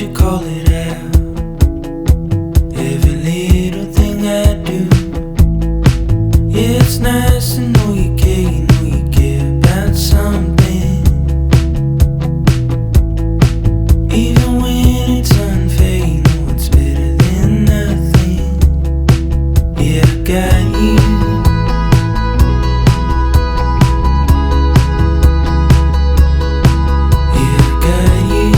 you call it out. Every little thing I do, yeah, it's nice to know you care about something. Even when it's unfair, you know it's better than nothing. Yeah, I got you. Yeah, I got you.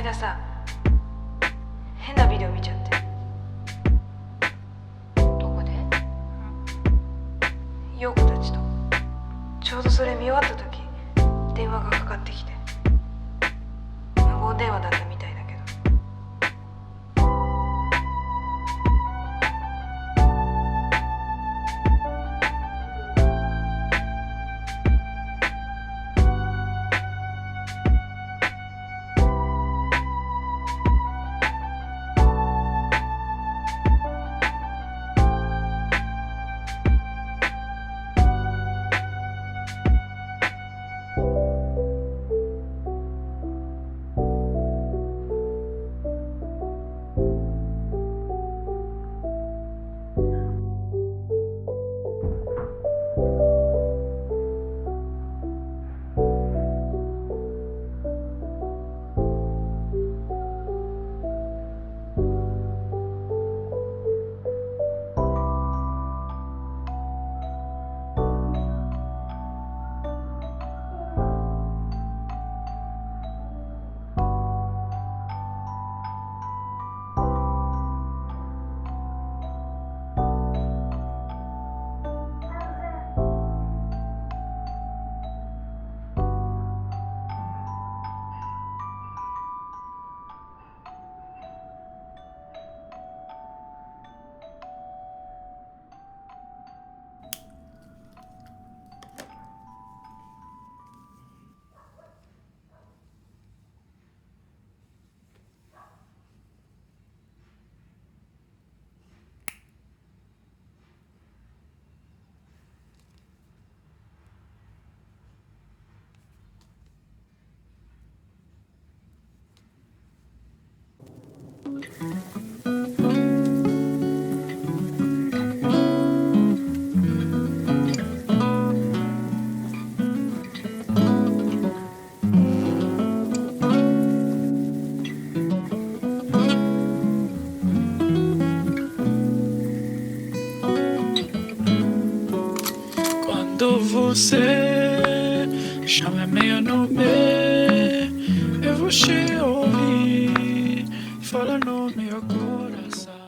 間さ、変なビデオ見ちゃって。どこで？陽子たちと。ちょうどそれ見終わった時、電話がかかってきて。無言電話だったみたいだけど。Quando você chama meu nome, eu vou te ouvir, fala no meu coração.